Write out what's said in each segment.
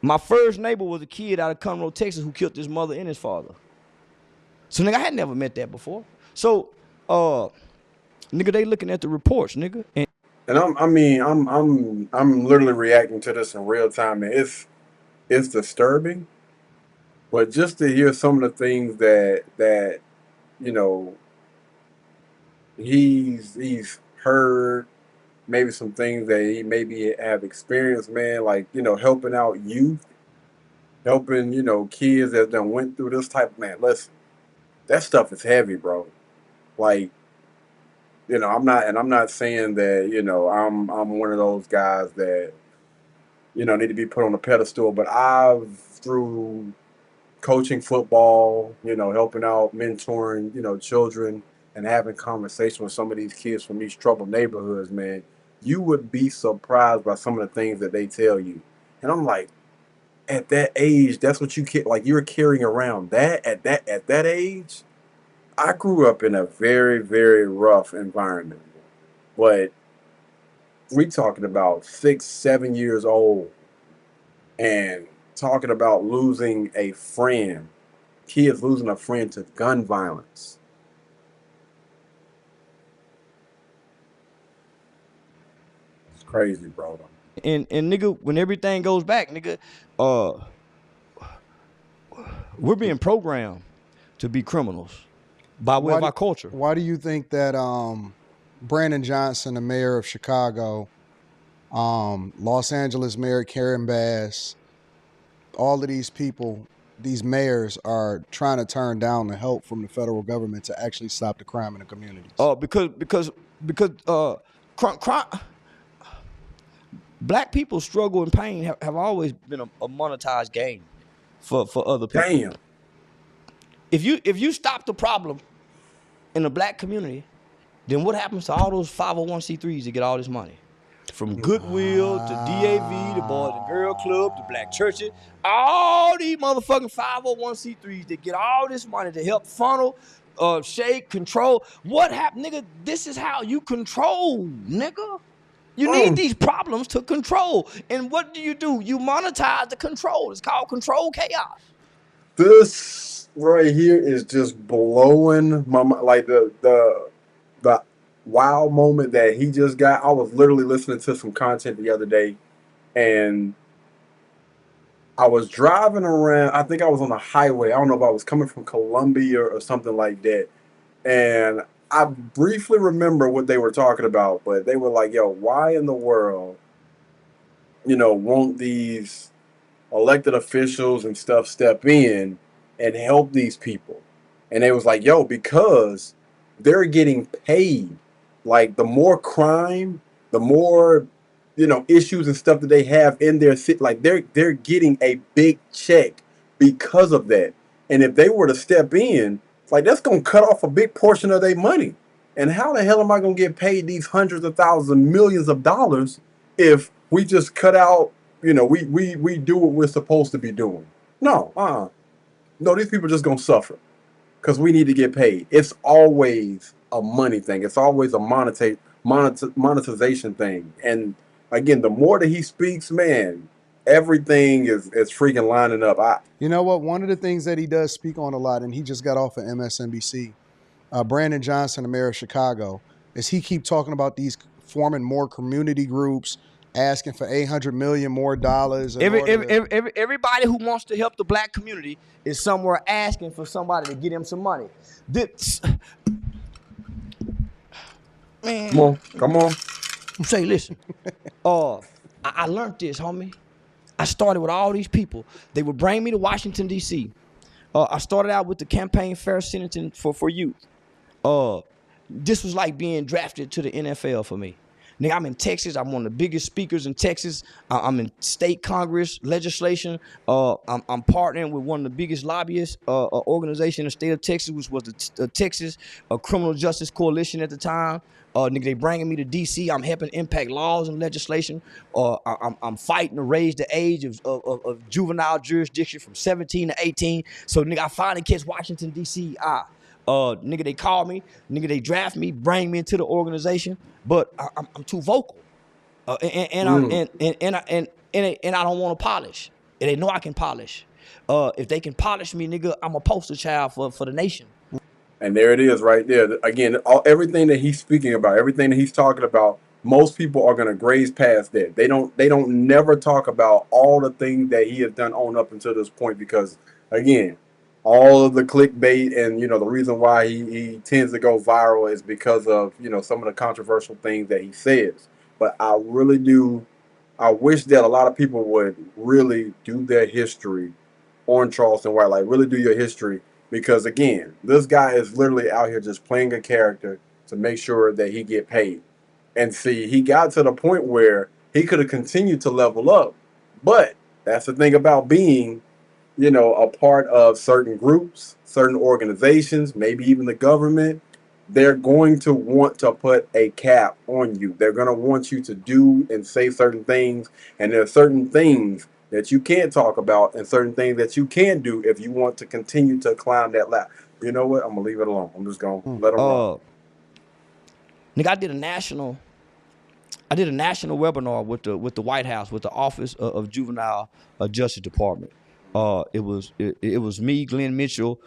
My first neighbor was a kid out of Conroe, Texas, who killed his mother and his father. So nigga, I had never met that before. So nigga, they looking at the reports, nigga. And I'm literally reacting to this in real time, and it's disturbing. But just to hear some of the things that you know he's heard, maybe some things that he maybe have experienced, man, like helping out youth, helping kids that done went through this type. Man, listen, that stuff is heavy, bro. Like I'm not saying that I'm one of those guys that need to be put on a pedestal, but I've through coaching football, helping out, mentoring, children, and having conversation with some of these kids from these troubled neighborhoods, man, you would be surprised by some of the things that they tell you. And I'm like, at that age, that's what like you're carrying around that at that age. I grew up in a very, very rough environment, but we talking about 6, 7 years old and talking about losing a friend, kids losing a friend to gun violence. It's crazy, bro. And nigga, when everything goes back, nigga, uh, we're being programmed to be criminals by way of our culture. Why do you think that Brandon Johnson, the mayor of Chicago, Los Angeles Mayor Karen Bass, all of these people, these mayors are trying to turn down the help from the federal government to actually stop the crime in the communities? Because black people's struggle and pain have always been a monetized game for other people. Damn. If you stop the problem in the black community, then what happens to all those 501c3s that get all this money? From Goodwill to DAV, the Boys and Girl Club, the black churches, all these motherfucking 501c3s that get all this money to help funnel, shake, control. What happened, nigga? This is how you control, nigga. You need these problems to control. And what do? You monetize the control. It's called control chaos. This right here is just blowing my mind. Like the wow moment that he just got. I was literally listening to some content the other day, and I was driving around. I think I was on the highway. I don't know if I was coming from Columbia or something like that. And I briefly remember what they were talking about, but they were like, yo, why in the world, won't these elected officials and stuff step in and help these people? And they was like, yo, because they're getting paid. Like the more crime, the more issues and stuff that they have in their city, like they're getting a big check because of that. And if they were to step in, like that's gonna cut off a big portion of their money. And how the hell am I gonna get paid these hundreds of thousands, millions of dollars if we just cut out, we do what we're supposed to be doing? No, no, these people are just gonna suffer because we need to get paid. It's always a money thing. It's always a monetization thing. And again, the more that he speaks, man, everything is freaking lining up. You know what? One of the things that he does speak on a lot, and he just got off of MSNBC, Brandon Johnson, the mayor of Chicago, is he keep talking about these forming more community groups, asking for $800 million more dollars. Everybody who wants to help the black community is somewhere asking for somebody to get him some money. Man, come on. Say, listen. I learned this, homie. I started with all these people. They would bring me to Washington, D.C. I started out with the Campaign Fair Sentencing for Youth. This was like being drafted to the NFL for me. Nigga, I'm in Texas. I'm one of the biggest speakers in Texas. I'm in state Congress legislation. I'm partnering with one of the biggest lobbyists organization in the state of Texas, which was the Texas Criminal Justice Coalition at the time. Nigga, they bringing me to D.C. I'm helping impact laws and legislation. I'm fighting to raise the age of juvenile jurisdiction from 17 to 18. So, nigga, I finally catch Washington, D.C. Nigga, they call me. Nigga, they draft me, bring me into the organization. But I'm too vocal, and I don't want to polish. And they know I can polish. If they can polish me, nigga, I'm a poster child for the nation. And there it is right there. Again, everything that he's speaking about, everything that he's talking about, most people are going to graze past that. They don't never talk about all the things that he has done on up until this point, because again, all of the clickbait and, the reason why he tends to go viral is because of, some of the controversial things that he says. But I wish that a lot of people would really do their history on Charleston White, like really do your history. Because again, this guy is literally out here just playing a character to make sure that he get paid. And see, he got to the point where he could have continued to level up. But that's the thing about being, a part of certain groups, certain organizations, maybe even the government. They're going to want to put a cap on you. They're going to want you to do and say certain things. And there are certain things that you can't talk about and certain things that you can do if you want to continue to climb that ladder. You know what? I'm going to leave it alone. I'm just going to let them run. Nigga, I did a national webinar with the White House, with the Office of Juvenile Justice Department. It was me, Glenn Mitchell,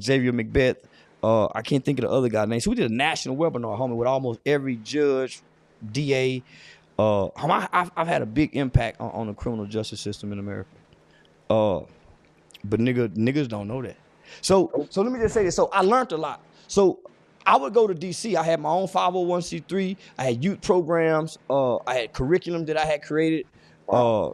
Xavier Macbeth. I can't think of the other guy's name. So we did a national webinar, homie, with almost every judge, DA. I've had a big impact on the criminal justice system in America. But niggas don't know that. So let me just say this. So I learned a lot. So I would go to DC. I had my own 501c3. I had youth programs. I had curriculum that I had created. I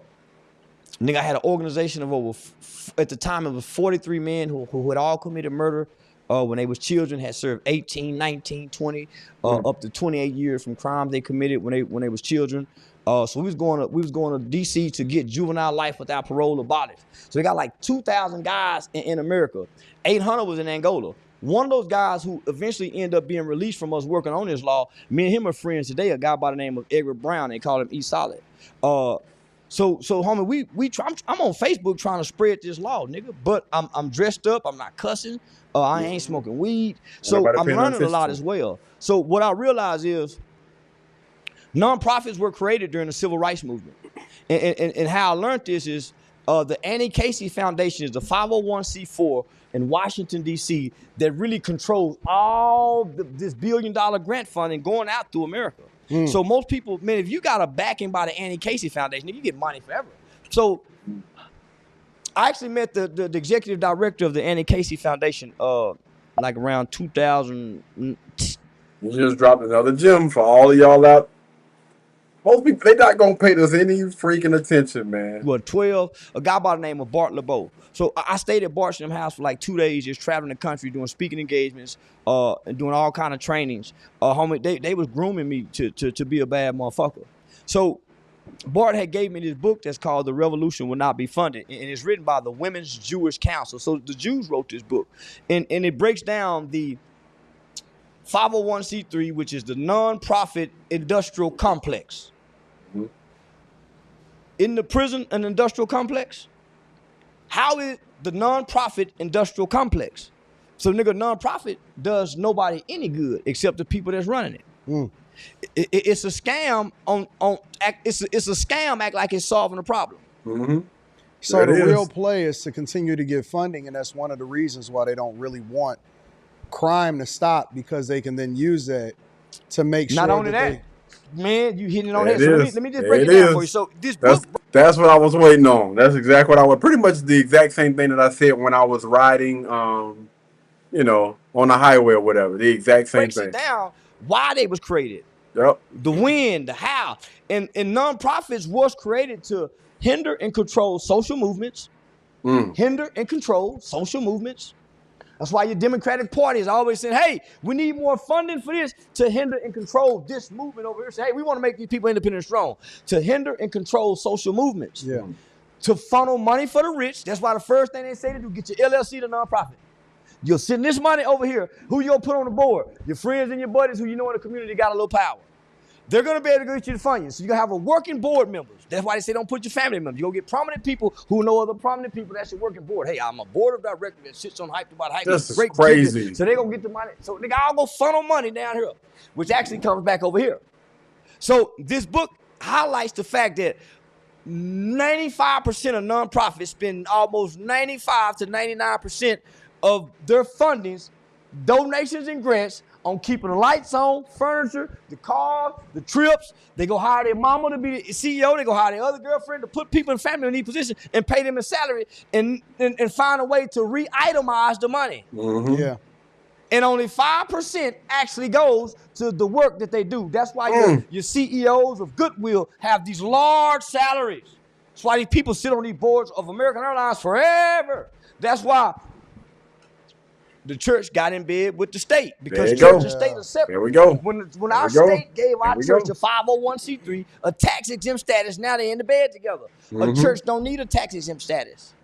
had an organization of at the time it was 43 men who had all committed murder when they was children, had served 18, 19, 20, up to 28 years from crimes they committed when they was children. So we was going to DC to get juvenile life without parole abolished. So we got like 2,000 guys in America. 800 was in Angola. One of those guys who eventually ended up being released from us working on this law, me and him are friends today, a guy by the name of Edgar Brown. They call him E Solid. So homie, I'm on Facebook trying to spread this law, nigga. But I'm dressed up. I'm not cussing. I ain't smoking weed. So I'm learning a lot as well. So what I realize is nonprofits were created during the civil rights movement. And how I learned this is the Annie Casey Foundation is the 501c4 in Washington, D.C. that really controls all this $1 billion grant funding going out through America. So most people, man, if you got a backing by the Annie Casey Foundation, you get money forever. So I actually met the executive director of the Annie Casey Foundation like around 2000. You just dropped another gem for all of y'all out. Most people, they not going to pay us any freaking attention, man. Well, 12, a guy by the name of Bart LeBeau. So I stayed at Bart's house for like 2 days, just traveling the country, doing speaking engagements, and doing all kind of trainings. Homie, they was grooming me to be a bad motherfucker. So Bart had gave me this book that's called The Revolution Will Not Be Funded, and it's written by the Women's Jewish Council. So the Jews wrote this book, and it breaks down the 501c3, which is the nonprofit industrial complex. In the prison and industrial complex, how is the nonprofit industrial complex? So nigga, nonprofit does nobody any good except the people that's running it. It's a scam it's a scam act like it's solving a problem. So the real play is to continue to get funding, and that's one of the reasons why they don't really want crime to stop, because they can then use that to make sure. Not only that, man, you hitting on that. So let me just break it down for you. So this book, that's what I was waiting on. That's exactly what I was. Pretty much the exact same thing that I said when I was riding, on the highway or whatever. The exact same breaks thing. it down why they was created. Yep. The when, the how, and nonprofits was created to hinder and control social movements. Hinder and control social movements. That's why your Democratic Party is always saying, hey, we need more funding for this to hinder and control this movement over here. Say, hey, we want to make these people independent and strong. To hinder and control social movements. Yeah. To funnel money for the rich. That's why the first thing they say to do, get your LLC to nonprofit. You'll send this money over here. Who you'll put on the board? Your friends and your buddies who you know in the community got a little power. They're going to be able to get you to fund you. So you're going to have a working board members. That's why they say don't put your family members. You're going to get prominent people who know other prominent people. That's your working board. Hey, I'm a board of directors that sits on hype about hype. This is great crazy. So they're going to get the money. So nigga, I'll go funnel money down here, which actually comes back over here. So this book highlights the fact that 95% of nonprofits spend almost 95 to 99% of their fundings, donations and grants, on keeping the lights on, furniture, the car, the trips. They go hire their mama to be the CEO. They go hire their other girlfriend to put people in family in these positions and pay them a salary and find a way to re-itemize the money. Mm-hmm. Yeah. And only 5% actually goes to the work that they do. That's why your CEOs of Goodwill have these large salaries. That's why these people sit on these boards of American Airlines forever. That's why the church got in bed with the state, because church and state are separate. There we go. When our state gave our church a 501c3, a tax exempt status, now they're in the bed together. A church don't need a tax exempt status.